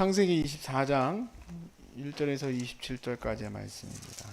창세기 24장 1절에서 27절까지의 말씀입니다.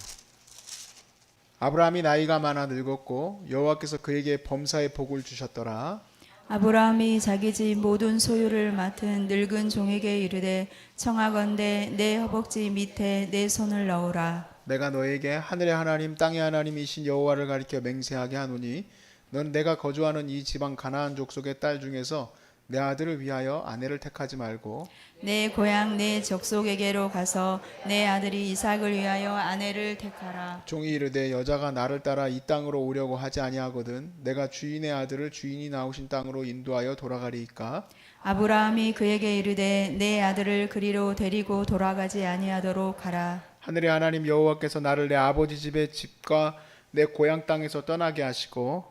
아브라함이 나이가 많아 늙었고 여호와께서 그에게 범사의 복을 주셨더라. 아브라함이 자기 집 모든 소유를 맡은 늙은 종에게 이르되 청하건대 내 허벅지 밑에 내 손을 넣으라. 내가 너에게 하늘의 하나님 땅의 하나님이신 여호와를 가리켜 맹세하게 하노니 넌 내가 거주하는 이 지방 가나안 족속의 딸 중에서 내 아들을 위하여 아내를 택하지 말고 내 고향 내 족속에게로 가서 내 아들이 이삭을 위하여 아내를 택하라. 종이 이르되 여자가 나를 따라 이 땅으로 오려고 하지 아니하거든 내가 주인의 아들을 주인이 나오신 땅으로 인도하여 돌아가리이까. 아브라함이 그에게 이르되 내 아들을 그리로 데리고 돌아가지 아니하도록 하라. 하늘의 하나님 여호와께서 나를 내 아버지 집의 집과 내 고향 땅에서 떠나게 하시고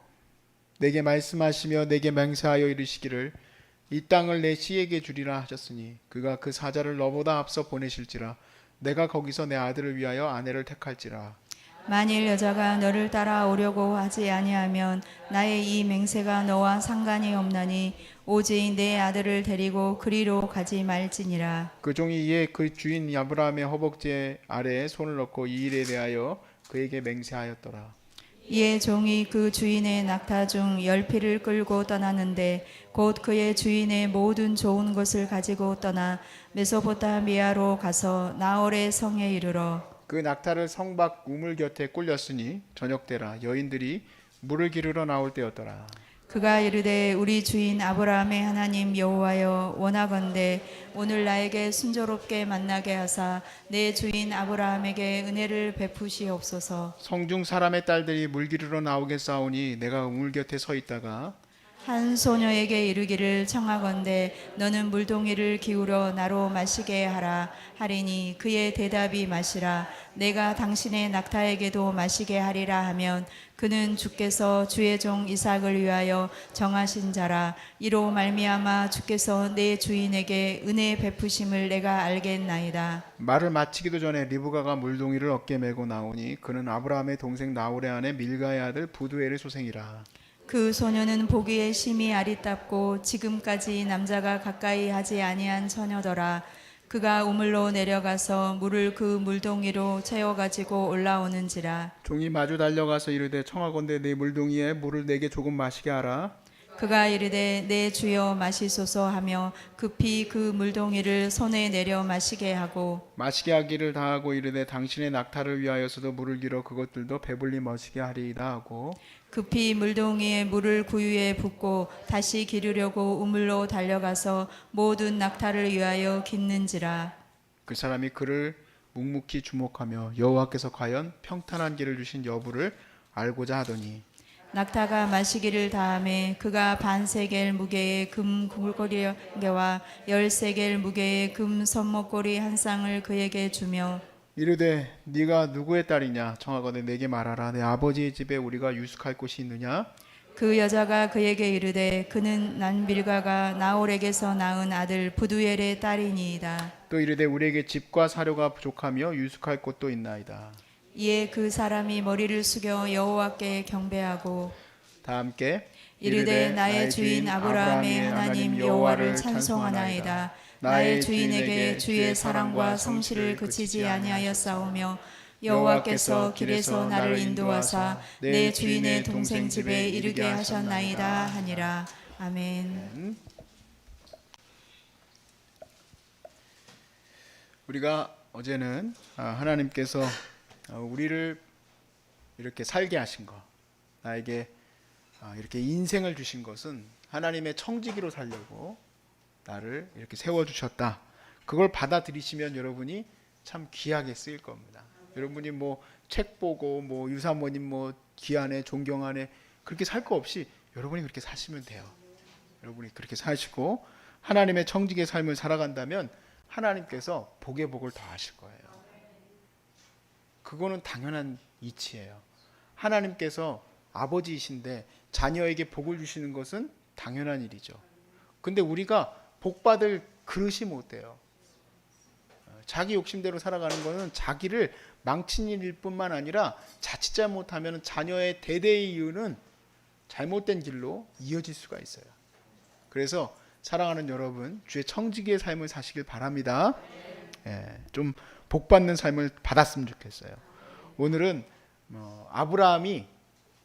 내게 말씀하시며 내게 맹세하여 이르시기를 이 땅을 내 씨에게 주리라 하셨으니 그가 그 사자를 너보다 앞서 보내실지라 내가 거기서 내 아들을 위하여 아내를 택할지라. 만일 여자가 너를 따라 오려고 하지 아니하면 나의 이 맹세가 너와 상관이 없나니 오직 내 아들을 데리고 그리로 가지 말지니라. 그 종이 이에 그 주인 아브라함의 허벅지 아래에 손을 넣고 이 일에 대하여 그에게 맹세하였더라. 이에 종이 그 주인의 낙타 중 10피를 끌고 떠나는데 곧 그의 주인의 모든 좋은 것을 가지고 떠나 메소포타미아로 가서 나홀의 성에 이르러 그 낙타를 성 밖 우물 곁에 꿀렸으니 저녁 때라 여인들이 물을 기르러 나올 때였더라. 그가 이르되 우리 주인 아브라함의 하나님 여호와여 원하건대 오늘 나에게 순조롭게 만나게 하사 내 주인 아브라함에게 은혜를 베푸시옵소서. 성중 사람의 딸들이 물 기르러 나오겠사오니 내가 우물 곁에 서 있다가 한 소녀에게 이르기를 청하건대 너는 물동이를 기울여 나로 마시게 하라 하리니 그의 대답이 마시라 내가 당신의 낙타에게도 마시게 하리라 하면 그는 주께서 주의 종 이삭을 위하여 정하신 자라. 이로 말미암아 주께서 내 주인에게 은혜 베푸심을 내가 알겠나이다. 말을 마치기도 전에 리브가가 물동이를 어깨 메고 나오니 그는 아브라함의 동생 나홀의 아내 밀가의 아들 부두엘의 소생이라. 그 소녀는 보기에 심히 아리답고 지금까지 남자가 가까이 하지 아니한 처녀더라. 그가 우물로 내려가서 물을 그 물동이로 채워가지고 올라오는지라. 종이 마주 달려가서 이르되 청하건대 내 물동이에 물을 내게 조금 마시게 하라. 그가 이르되 내 주여 마시소서 하며 급히 그 물동이를 손에 내려 마시게 하고 마시게 하기를 다하고 이르되 당신의 낙타를 위하여서도 물을 길어 그것들도 배불리 마시게 하리이다 하고 급히 물동이에 물을 구유에 붓고 다시 기르려고 우물로 달려가서 모든 낙타를 위하여 깃는지라. 그 사람이 그를 묵묵히 주목하며 여호와께서 과연 평탄한 길을 주신 여부를 알고자 하더니 낙타가 마시기를 다하매 그가 반세겔 무게의 금 굴거리와 10세겔 무게의 금 손목고리 한 쌍을 그에게 주며 이르되 네가 누구의 딸이냐 청하건대 내게 말하라. 내 아버지의 집에 우리가 유숙할 곳이 있느냐. 그 여자가 그에게 이르되 그는 난 밀가가 나홀에게서 낳은 아들 부두엘의 딸이니이다. 또 이르되 우리에게 집과 사료가 부족하며 유숙할 곳도 있나이다. 이에 그 사람이 머리를 숙여 여호와께 경배하고 다 함께 이르되 나의 주인 아브라함의 하나님 여호와를 찬송하나이다. 나의 주인에게 주의 사랑과 성실을 그치지 아니하였사오며 여호와께서 길에서 나를 인도하사 내 주인의 동생 집에 이르게 하셨나이다 하니라. 아멘. 우리가 어제는 하나님께서 우리를 이렇게 살게 하신 것, 나에게 이렇게 인생을 주신 것은 하나님의 청지기로 살려고 나를 이렇게 세워주셨다. 그걸 받아들이시면 여러분이 참 귀하게 쓰일 겁니다. 여러분이 뭐 책 보고 뭐 유사모님 뭐 귀하네 존경하네 그렇게 살 거 없이 여러분이 그렇게 사시면 돼요. 여러분이 그렇게 사시고 하나님의 청지기의 삶을 살아간다면 하나님께서 복의 복을 더하실 거예요. 그거는 당연한 이치예요. 하나님께서 아버지이신데 자녀에게 복을 주시는 것은 당연한 일이죠. 근데 우리가 복받을 그릇이 못 돼요. 자기 욕심대로 살아가는 것은 자기를 망친 일일 뿐만 아니라 자칫 잘못하면 자녀의 대대의 이유는 잘못된 길로 이어질 수가 있어요. 그래서 사랑하는 여러분, 주의 청지기의 삶을 사시길 바랍니다. 좀 복받는 삶을 받았으면 좋겠어요. 오늘은 아브라함이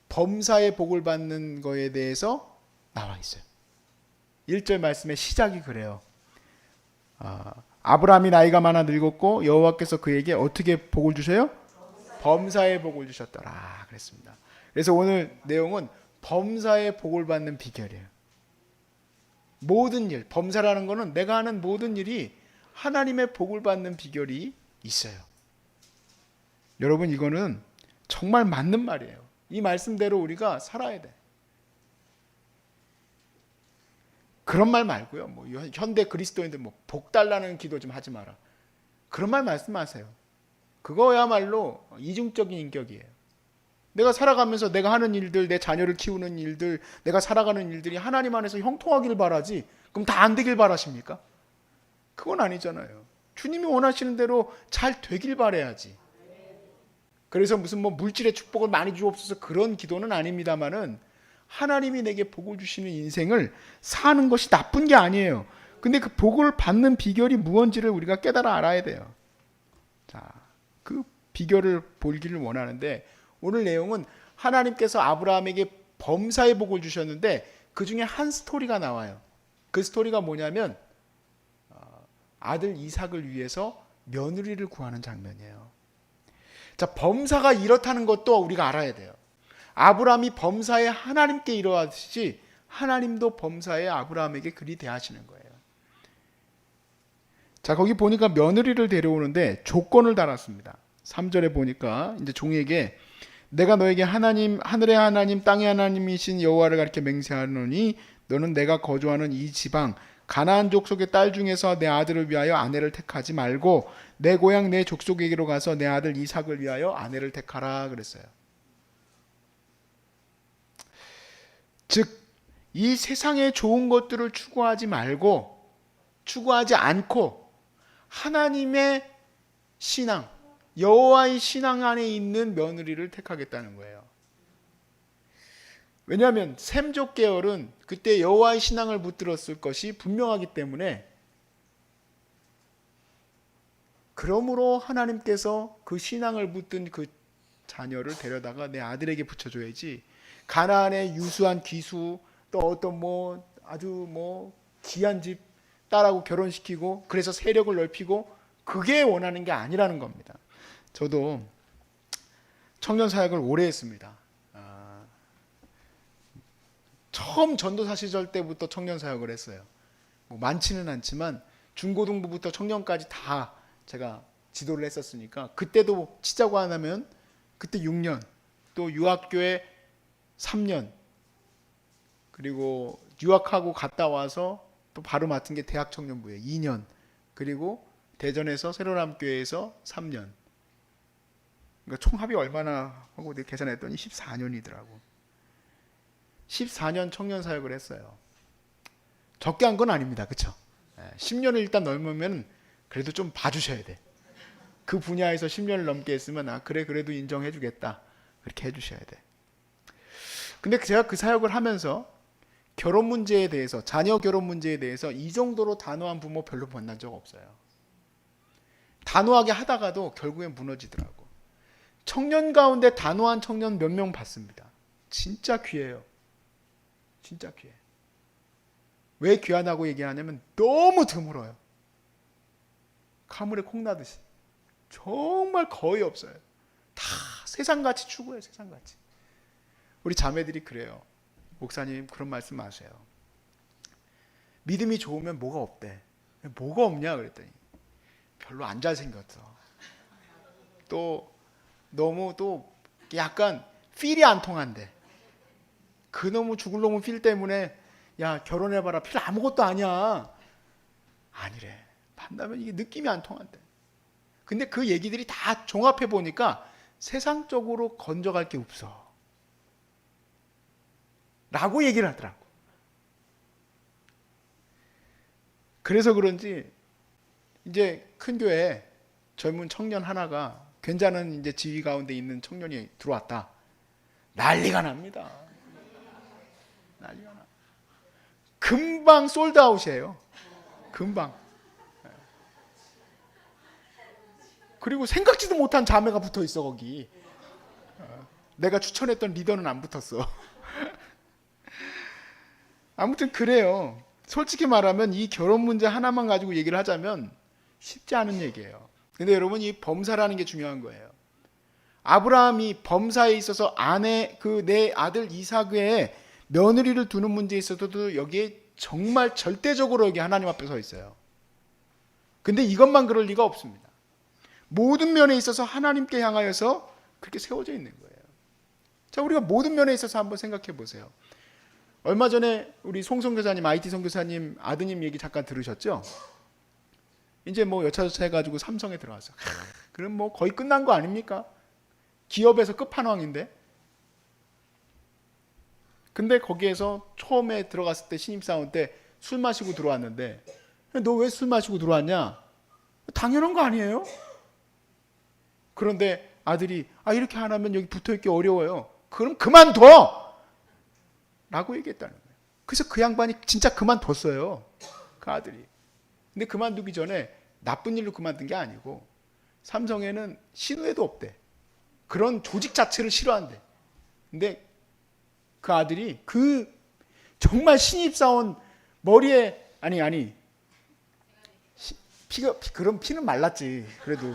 범사의 복을 받는 거에 대해서 나와 있어요. 1절 말씀의 시작이 그래요. 아브라함이 나이가 많아 늙었고 여호와께서 그에게 어떻게 복을 주셔요? 범사의 복을 주셨더라 그랬습니다. 그래서 오늘 내용은 범사의 복을 받는 비결이에요. 모든 일, 범사라는 거는 내가 하는 모든 일이 하나님의 복을 받는 비결이 있어요. 여러분, 이거는 정말 맞는 말이에요. 이 말씀대로 우리가 살아야 돼. 그런 말 말고요. 뭐 현대 그리스도인들 복 달라는 기도 좀 하지 마라. 그런 말 말씀하세요. 그거야말로 이중적인 인격이에요. 내가 살아가면서 내가 하는 일들, 내 자녀를 키우는 일들, 내가 살아가는 일들이 하나님 안에서 형통하길 바라지, 그럼 다 안 되길 바라십니까? 그건 아니잖아요. 주님이 원하시는 대로 잘 되길 바라야지. 그래서 무슨 물질의 축복을 많이 주옵소서 그런 기도는 아닙니다만은 하나님이 내게 복을 주시는 인생을 사는 것이 나쁜 게 아니에요. 근데 그 복을 받는 비결이 무언지를 우리가 깨달아 알아야 돼요. 자, 그 비결을 보기를 원하는데 오늘 내용은 하나님께서 아브라함에게 범사의 복을 주셨는데 그 중에 한 스토리가 나와요. 그 스토리가 뭐냐면 아들 이삭을 위해서 며느리를 구하는 장면이에요. 자, 범사가 이렇다는 것도 우리가 알아야 돼요. 아브라함이 범사에 하나님께 이러하듯이 하나님도 범사에 아브라함에게 그리 대하시는 거예요. 자, 거기 보니까 며느리를 데려오는데 조건을 달았습니다. 3절에 보니까 이제 종에게 내가 너에게 하나님, 하늘의 하나님, 땅의 하나님이신 여호와를 가리켜 맹세하노니 너는 내가 거주하는 이 지방 가나안 족속의 딸 중에서 내 아들을 위하여 아내를 택하지 말고 내 고향 내 족속에게로 가서 내 아들 이삭을 위하여 아내를 택하라 그랬어요. 즉 이 세상의 좋은 것들을 추구하지 말고 추구하지 않고 하나님의 신앙, 여호와의 신앙 안에 있는 며느리를 택하겠다는 거예요. 왜냐하면 셈족 계열은 그때 여호와의 신앙을 붙들었을 것이 분명하기 때문에, 그러므로 하나님께서 그 신앙을 붙든 그 자녀를 데려다가 내 아들에게 붙여줘야지 가나안의 유수한 귀수 또 어떤 아주 귀한 집 딸하고 결혼시키고 그래서 세력을 넓히고 그게 원하는 게 아니라는 겁니다. 저도 청년 사역을 오래 했습니다. 처음 전도사 시절 때부터 청년 사역을 했어요. 많지는 않지만 중고등부부터 청년까지 다 제가 지도를 했었으니까 그때도 치자고 하면 그때 6년, 또 유학교에 3년, 그리고 유학하고 갔다 와서 또 바로 맡은 게 대학 청년부에 2년, 그리고 대전에서 새로남교회에서 3년. 그러니까 총합이 얼마나 하고 내가 계산했더니 14년이더라고. 14년 청년 사역을 했어요. 적게 한 건 아닙니다. 그렇죠? 10년을 일단 넘으면 그래도 좀 봐주셔야 돼. 그 분야에서 10년을 넘게 했으면 그래 그래도 인정해 주겠다. 그렇게 해주셔야 돼. 근데 제가 그 사역을 하면서 결혼 문제에 대해서, 자녀 결혼 문제에 대해서 이 정도로 단호한 부모 별로 만난 적 없어요. 단호하게 하다가도 결국엔 무너지더라고. 청년 가운데 단호한 청년 몇 명 봤습니다. 진짜 귀해요. 진짜 귀해. 왜 귀하다고 얘기하냐면 너무 드물어요. 가물에 콩 나듯이. 정말 거의 없어요. 다 세상같이 추구해요. 세상같이. 우리 자매들이 그래요. 목사님 그런 말씀 마세요. 믿음이 좋으면 뭐가 없대. 뭐가 없냐 그랬더니 별로 안 잘생겼어. 또 너무 또 약간 필이 안 통한대. 그놈의 죽을 놈의 필 때문에 야 결혼해봐라 필 아무것도 아니야. 아니래. 만나면 이게 느낌이 안 통한대. 근데 그 얘기들이 다 종합해 보니까 세상적으로 건져갈 게 없어 라고 얘기를 하더라고. 그래서 그런지 이제 큰 교회에 젊은 청년 하나가 괜찮은 이제 지위 가운데 있는 청년이 들어왔다. 난리가 납니다. 난리가 나. 금방 솔드아웃이에요. 금방. 그리고 생각지도 못한 자매가 붙어 있어 거기. 내가 추천했던 리더는 안 붙었어. 아무튼 그래요. 솔직히 말하면 이 결혼 문제 하나만 가지고 얘기를 하자면 쉽지 않은 얘기예요. 근데 여러분, 이 범사라는 게 중요한 거예요. 아브라함이 범사에 있어서 내 아들 이삭의 며느리를 두는 문제에 있어서도 여기에 정말 절대적으로 여기 하나님 앞에 서 있어요. 근데 이것만 그럴 리가 없습니다. 모든 면에 있어서 하나님께 향하여서 그렇게 세워져 있는 거예요. 자, 우리가 모든 면에 있어서 한번 생각해 보세요. 얼마 전에 우리 송 선교사님, IT 선교사님 아드님 얘기 잠깐 들으셨죠? 이제 뭐 여차저차 해가지고 삼성에 들어왔어. 그럼 뭐 거의 끝난 거 아닙니까? 기업에서 끝판왕인데. 근데 거기에서 처음에 들어갔을 때 신입사원 때 술 마시고 들어왔는데, 너 왜 술 마시고 들어왔냐? 당연한 거 아니에요? 그런데 아들이 이렇게 안 하면 여기 붙어있기 어려워요. 그럼 그만둬! 라고 얘기했다는 거예요. 그래서 그 양반이 진짜 그만뒀어요. 그 아들이. 근데 그만두기 전에 나쁜 일로 그만둔 게 아니고 삼성에는 신뢰도 없대. 그런 조직 자체를 싫어한대. 근데 그 아들이 그 정말 신입사원 머리에 그럼 피는 말랐지. 그래도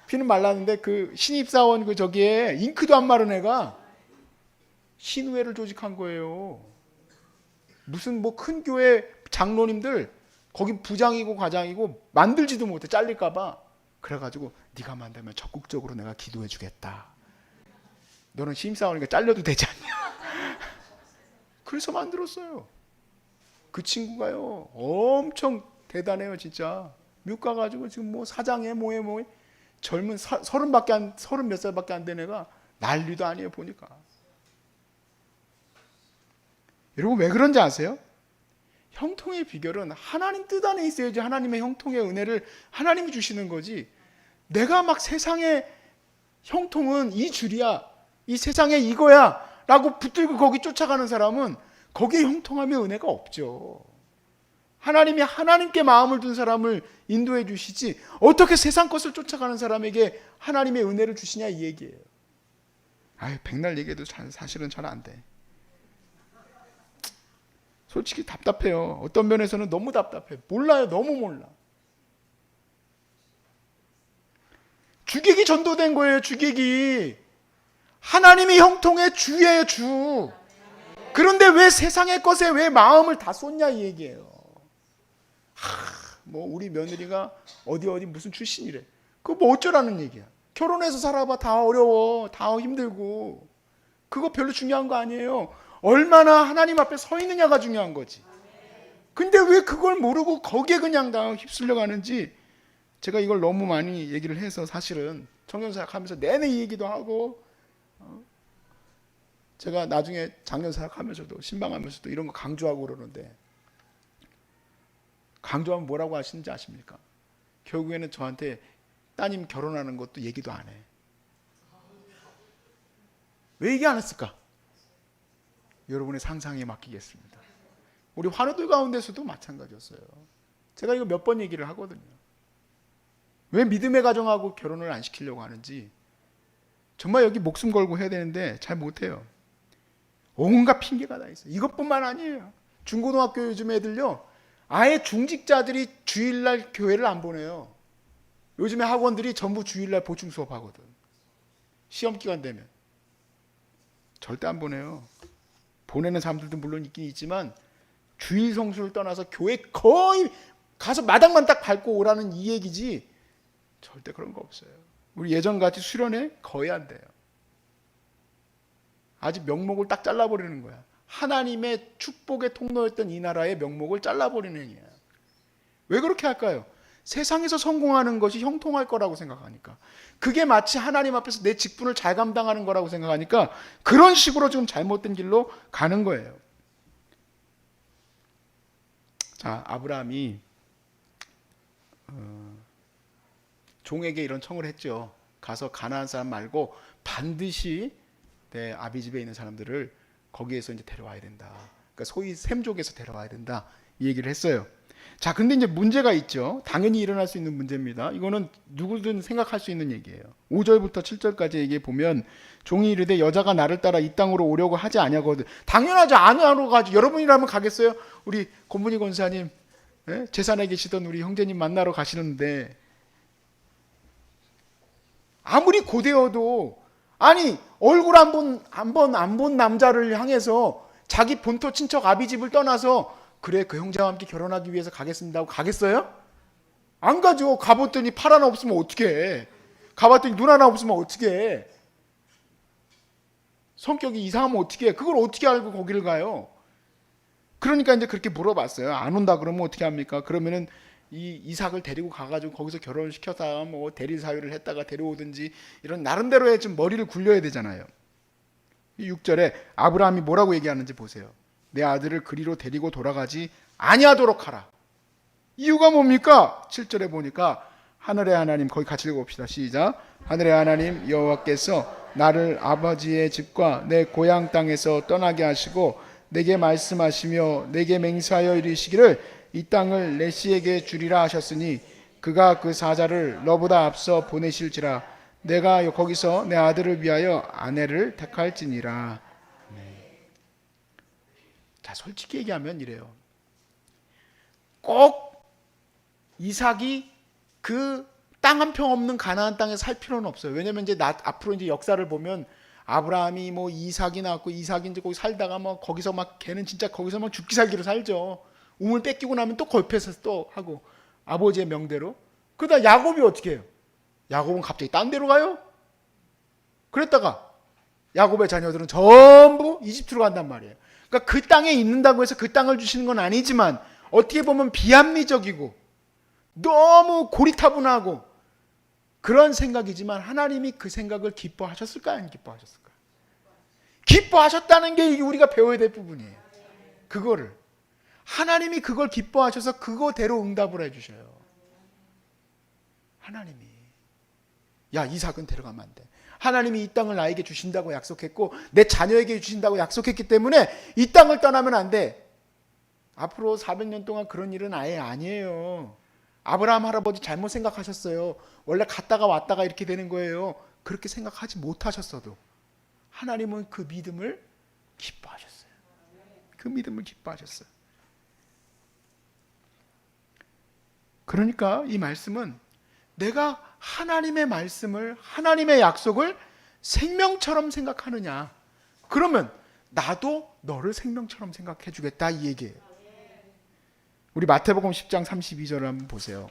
피는 말랐는데 그 신입사원 그 저기에 잉크도 안 마른 애가 신우회를 조직한 거예요. 무슨 뭐 큰 교회 장로님들 거기 부장이고 과장이고 만들지도 못해, 잘릴까봐. 그래가지고 네가 만들면 적극적으로 내가 기도해 주겠다. 너는 신입사원이니까 잘려도 되지 않냐. 그래서 만들었어요. 그 친구가요 엄청 대단해요. 진짜 미국 가가지고 지금 뭐 사장에 뭐해 젊은 30 몇 살밖에 안 된 애가 난리도 아니에요. 보니까. 여러분, 왜 그런지 아세요? 형통의 비결은 하나님 뜻 안에 있어야지. 하나님의 형통의 은혜를 하나님이 주시는 거지. 내가 막 세상의 형통은 이 줄이야, 이 세상에 이거야 라고 붙들고 거기 쫓아가는 사람은 거기에 형통함의 은혜가 없죠. 하나님이 하나님께 마음을 둔 사람을 인도해 주시지, 어떻게 세상 것을 쫓아가는 사람에게 하나님의 은혜를 주시냐, 이 얘기예요. 백날 얘기해도 사실은 잘 안 돼. 솔직히 답답해요. 어떤 면에서는 너무 답답해. 몰라요. 너무 몰라. 주객이 전도된 거예요. 주객이. 하나님이 형통의 주예요. 주. 그런데 왜 세상의 것에 왜 마음을 다 쏟냐, 이 얘기예요. 뭐 우리 며느리가 어디 무슨 출신이래. 그거 뭐 어쩌라는 얘기야. 결혼해서 살아봐. 다 어려워. 다 힘들고. 그거 별로 중요한 거 아니에요. 얼마나 하나님 앞에 서 있느냐가 중요한 거지. 근데 왜 그걸 모르고 거기에 그냥 다 휩쓸려 가는지, 제가 이걸 너무 많이 얘기를 해서 사실은 청년사역 하면서 내내 이 얘기도 하고, 제가 나중에 장년사역 하면서도 신방하면서도 이런 거 강조하고 그러는데, 강조하면 뭐라고 하시는지 아십니까? 결국에는 저한테 따님 결혼하는 것도 얘기도 안 해. 왜 얘기 안 했을까? 여러분의 상상에 맡기겠습니다. 우리 환우들 가운데서도 마찬가지였어요. 제가 이거 몇 번 얘기를 하거든요. 왜 믿음의 가정하고 결혼을 안 시키려고 하는지. 정말 여기 목숨 걸고 해야 되는데 잘 못해요. 온갖 핑계가 다 있어요. 이것뿐만 아니에요. 중고등학교 요즘 애들요, 아예 중직자들이 주일날 교회를 안 보내요. 요즘에 학원들이 전부 주일날 보충 수업 하거든. 시험 기간 되면 절대 안 보내요. 보내는 사람들도 물론 있긴 있지만 주일 성수를 떠나서 교회 거의 가서 마당만 딱 밟고 오라는 이 얘기지, 절대 그런 거 없어요. 우리 예전같이 수련회 거의 안 돼요. 아직 명목을 딱 잘라버리는 거야. 하나님의 축복의 통로였던 이 나라의 명목을 잘라버리는 행위야. 왜 그렇게 할까요? 세상에서 성공하는 것이 형통할 거라고 생각하니까. 그게 마치 하나님 앞에서 내 직분을 잘 감당하는 거라고 생각하니까 그런 식으로 좀 잘못된 길로 가는 거예요. 자, 아브라함이 종에게 이런 청을 했죠. 가서 가나안 사람 말고 반드시 내 아비 집에 있는 사람들을 거기에서 이제 데려와야 된다. 그러니까 소위 셈족에서 데려와야 된다. 이 얘기를 했어요. 자, 근데 이제 문제가 있죠. 당연히 일어날 수 있는 문제입니다. 이거는 누구든 생각할 수 있는 얘기예요. 5절부터 7절까지 얘기해 보면 종이 이르되 여자가 나를 따라 이 땅으로 오려고 하지 아니하거든. 당연하죠. 안 하러 가지. 여러분이라면 가겠어요? 우리 권문희 권사님, 예? 제산에 계시던 우리 형제님 만나러 가시는데 아무리 고대여도 아니 얼굴 안 본 남자를 향해서 자기 본토 친척 아비집을 떠나서 그래 그 형제와 함께 결혼하기 위해서 가겠습니다 하고 가겠어요? 안 가죠. 가봤더니 팔 하나 없으면 어떻게 해. 가봤더니 눈 하나 없으면 어떻게 해. 성격이 이상하면 어떻게 해. 그걸 어떻게 알고 거기를 가요. 그러니까 이제 그렇게 물어봤어요. 안 온다 그러면 어떻게 합니까? 그러면은 이 이삭을 데리고 가가지고 거기서 결혼을 시켜서 뭐 대리 사유를 했다가 데려오든지 이런 나름대로의 좀 머리를 굴려야 되잖아요. 6절에 아브라함이 뭐라고 얘기하는지 보세요. 내 아들을 그리로 데리고 돌아가지 아니하도록 하라. 이유가 뭡니까? 7절에 보니까 하늘의 하나님, 거기 같이 읽어봅시다. 시작. 하늘의 하나님 여호와께서 나를 아버지의 집과 내 고향 땅에서 떠나게 하시고 내게 말씀하시며 내게 맹세하여 이르시기를 이 땅을 내 씨에게 주리라 하셨으니 그가 그 사자를 너보다 앞서 보내실지라 내가 거기서 내 아들을 위하여 아내를 택할지니라. 자, 솔직히 얘기하면 이래요. 꼭 이삭이 그 땅 한 평 없는 가나안 땅에 살 필요는 없어요. 왜냐면 이제 앞으로 이제 역사를 보면 아브라함이 뭐 이삭이 낳았고 이삭이 이제 거기 살다가 뭐 거기서 막 걔는 진짜 거기서 막 죽기 살기로 살죠. 우물 뺏기고 나면 또 거기서 또 하고 아버지의 명대로. 그러다 야곱이 어떻게 해요? 야곱은 갑자기 딴 데로 가요? 그랬다가 야곱의 자녀들은 전부 이집트로 간단 말이에요. 그러니까 그 땅에 있는다고 해서 그 땅을 주시는 건 아니지만 어떻게 보면 비합리적이고 너무 고리타분하고 그런 생각이지만 하나님이 그 생각을 기뻐하셨을까요? 안 기뻐하셨을까요? 기뻐하셨다는 게 우리가 배워야 될 부분이에요. 그거를 하나님이 그걸 기뻐하셔서 그거대로 응답을 해주셔요. 하나님이 야 이삭은 데려가면 안 돼. 하나님이 이 땅을 나에게 주신다고 약속했고 내 자녀에게 주신다고 약속했기 때문에 이 땅을 떠나면 안 돼. 앞으로 400년 동안 그런 일은 아예 아니에요. 아브라함 할아버지 잘못 생각하셨어요. 원래 갔다가 왔다가 이렇게 되는 거예요. 그렇게 생각하지 못하셨어도 하나님은 그 믿음을 기뻐하셨어요. 그 믿음을 기뻐하셨어요. 그러니까 이 말씀은 내가 하나님의 말씀을 하나님의 약속을 생명처럼 생각하느냐 그러면 나도 너를 생명처럼 생각해 주겠다 이 얘기예요. 우리 마태복음 10장 32절을 한번 보세요.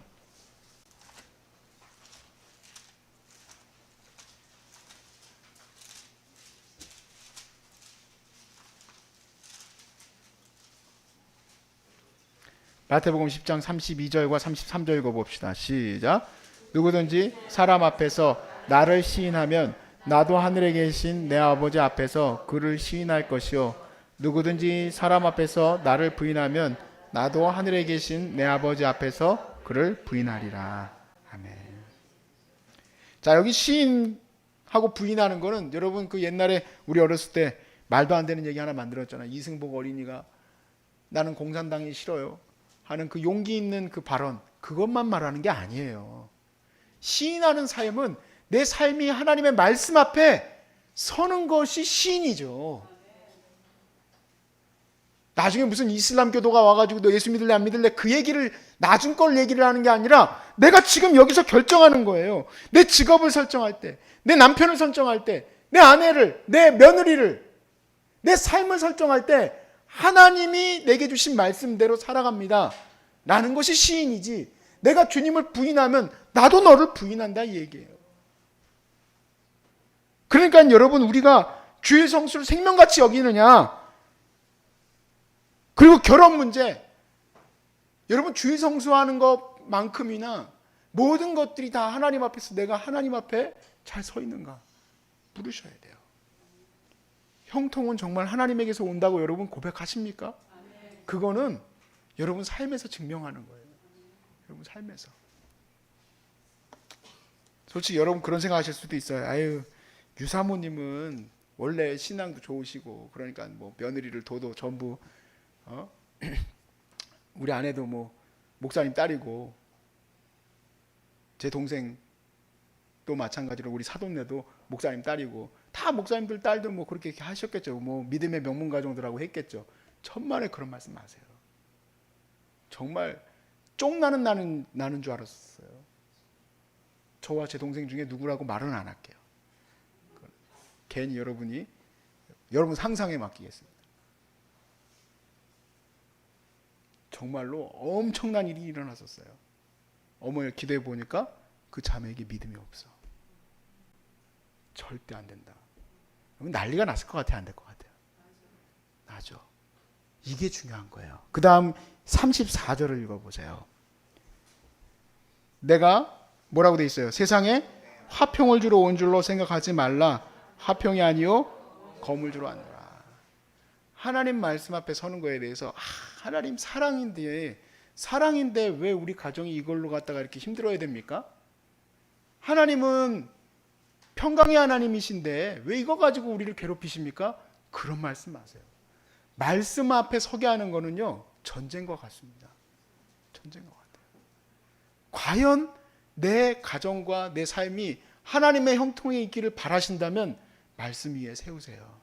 마태복음 10장 32절과 33절 읽어봅시다. 시작. 누구든지 사람 앞에서 나를 시인하면 나도 하늘에 계신 내 아버지 앞에서 그를 시인할 것이요 누구든지 사람 앞에서 나를 부인하면 나도 하늘에 계신 내 아버지 앞에서 그를 부인하리라. 아멘. 자, 여기 시인하고 부인하는 거는 여러분 그 옛날에 우리 어렸을 때 말도 안 되는 얘기 하나 만들었잖아요. 이승복 어린이가 나는 공산당이 싫어요 하는 그 용기 있는 그 발언, 그것만 말하는 게 아니에요. 시인하는 삶은 내 삶이 하나님의 말씀 앞에 서는 것이 시인이죠. 나중에 무슨 이슬람교도가 와가지고 너 예수 믿을래 안 믿을래 그 얘기를 나중 걸 얘기를 하는 게 아니라 내가 지금 여기서 결정하는 거예요. 내 직업을 설정할 때, 내 남편을 설정할 때, 내 아내를, 내 며느리를, 내 삶을 설정할 때 하나님이 내게 주신 말씀대로 살아갑니다 라는 것이 시인이지 내가 주님을 부인하면 나도 너를 부인한다 이 얘기예요. 그러니까 여러분 우리가 주일 성수를 생명같이 여기느냐 그리고 결혼 문제 여러분 주일 성수하는 것만큼이나 모든 것들이 다 하나님 앞에서 내가 하나님 앞에 잘 서 있는가 물으셔야 돼요. 형통은 정말 하나님에게서 온다고 여러분 고백하십니까? 그거는 여러분 삶에서 증명하는 거예요. 여러분 삶에서. 솔직히 여러분 그런 생각하실 수도 있어요. 아유 유사모님은 원래 신앙도 좋으시고 그러니까 뭐 며느리를 둬도 전부 우리 아내도 뭐 목사님 딸이고, 제 동생 또 마찬가지로 우리 사돈네도 목사님 딸이고, 다 목사님들 딸도 뭐 그렇게 하셨겠죠. 뭐 믿음의 명문 가정들하고 했겠죠. 천만에 그런 말씀 마세요. 정말 쫑나는 나는 줄 알았어요. 저와 제 동생 중에 누구라고 말은 안 할게요. 괜히 여러분 상상에 맡기겠습니다. 정말로 엄청난 일이 일어났었어요. 어머니를 기도해 보니까 그 자매에게 믿음이 없어. 절대 안 된다. 난리가 났을 것 같아요? 안 될 것 같아요? 나죠. 이게 중요한 거예요. 그 다음 34절을 읽어보세요. 내가 뭐라고 돼 있어요? 세상에 화평을 주러 온 줄로 생각하지 말라. 화평이 아니요 검을 주러 왔노라. 하나님 말씀 앞에 서는 거에 대해서 하나님 사랑인데 왜 우리 가정이 이걸로 갖다가 이렇게 힘들어야 됩니까? 하나님은 평강의 하나님이신데 왜 이거 가지고 우리를 괴롭히십니까? 그런 말씀 마세요. 말씀 앞에 서게 하는 거는요, 전쟁과 같습니다. 전쟁과 같아요. 과연 내 가정과 내 삶이 하나님의 형통에 있기를 바라신다면 말씀 위에 세우세요.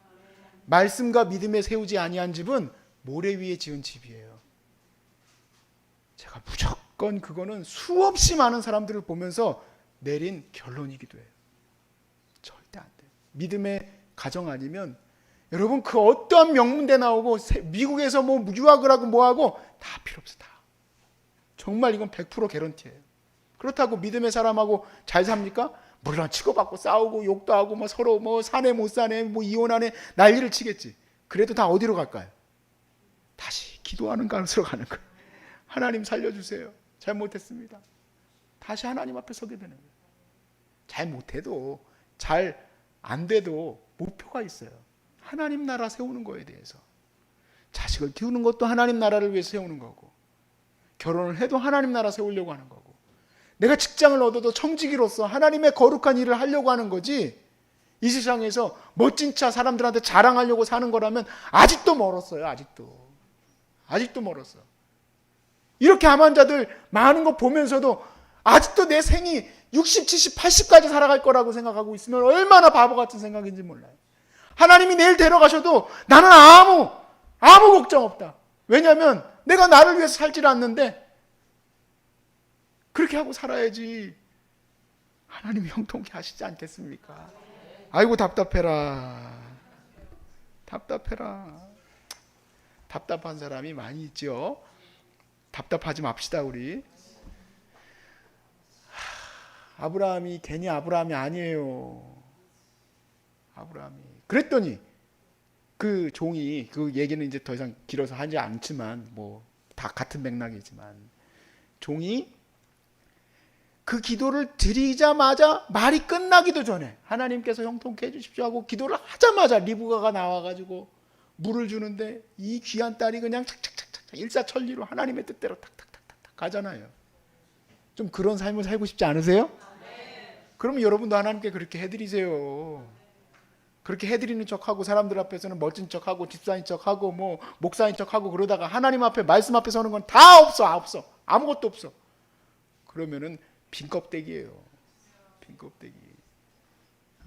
말씀과 믿음에 세우지 아니한 집은 모래 위에 지은 집이에요. 제가 무조건 그거는 수없이 많은 사람들을 보면서 내린 결론이기도 해요. 절대 안 돼요. 믿음의 가정 아니면 여러분 그 어떠한 명문대 나오고 미국에서 뭐 유학을 하고 뭐 하고 다 필요 없어. 다. 정말 이건 100% 개런티예요. 그렇다고 믿음의 사람하고 잘 삽니까? 물론 치고받고 싸우고 욕도 하고 뭐 서로 뭐 사내 못 사내 뭐 이혼하네 난리를 치겠지. 그래도 다 어디로 갈까요? 다시 기도하는 곳으로 가는 거예요. 하나님 살려주세요. 잘못했습니다. 다시 하나님 앞에 서게 되는 거예요. 잘못해도 잘 안 돼도 목표가 있어요. 하나님 나라 세우는 거에 대해서. 자식을 키우는 것도 하나님 나라를 위해서 세우는 거고, 결혼을 해도 하나님 나라 세우려고 하는 거고, 내가 직장을 얻어도 청지기로서 하나님의 거룩한 일을 하려고 하는 거지, 이 세상에서 멋진 차 사람들한테 자랑하려고 사는 거라면 아직도 멀었어요. 아직도 멀었어. 이렇게 암 환자들 많은 거 보면서도 아직도 내 생이 60, 70, 80까지 살아갈 거라고 생각하고 있으면 얼마나 바보 같은 생각인지 몰라요. 하나님이 내일 데려가셔도 나는 아무 걱정 없다. 왜냐하면 내가 나를 위해서 살질 않는데 그렇게 하고 살아야지 하나님이 형통케 하시지 않겠습니까? 아이고 답답해라. 답답한 사람이 많이 있죠. 답답하지 맙시다 우리. 아브라함이 괜히 아브라함이 아니에요. 아브라함이 그랬더니 그 종이, 그 얘기는 이제 더 이상 길어서 하지 않지만 뭐 다 같은 맥락이지만, 종이 그 기도를 드리자마자 말이 끝나기도 전에 하나님께서 형통케 해주십시오 하고 기도를 하자마자 리브가가 나와가지고 물을 주는데 이 귀한 딸이 그냥 착착착착 일사천리로 하나님의 뜻대로 탁탁탁탁 가잖아요. 좀 그런 삶을 살고 싶지 않으세요? 그러면 여러분도 하나님께 그렇게 해드리세요. 그렇게 해드리는 척하고 사람들 앞에서는 멋진 척하고 집사인 척하고 뭐 목사인 척하고 그러다가 하나님 앞에 말씀 앞에 서는 건 다 없어. 아무것도 없어. 그러면은 빈 껍데기예요. 빈 껍데기.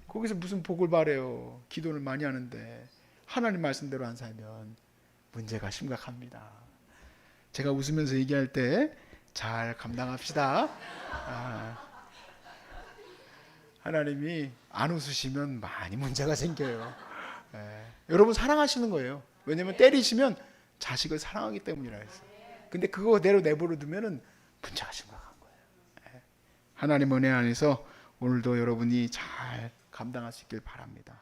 거기서 무슨 복을 바래요. 기도를 많이 하는데 하나님 말씀대로 안 살면 문제가 심각합니다. 제가 웃으면서 얘기할 때 잘 감당합시다. 하나님이 안 웃으시면 많이 문제가 생겨요. 여러분 사랑하시는 거예요. 왜냐하면 때리시면 자식을 사랑하기 때문이라 했어요. 근데 그거 그대로 내버려 두면은 문제가 심각한 거예요. 하나님 은혜 안에서 오늘도 여러분이 잘 감당할 수 있길 바랍니다.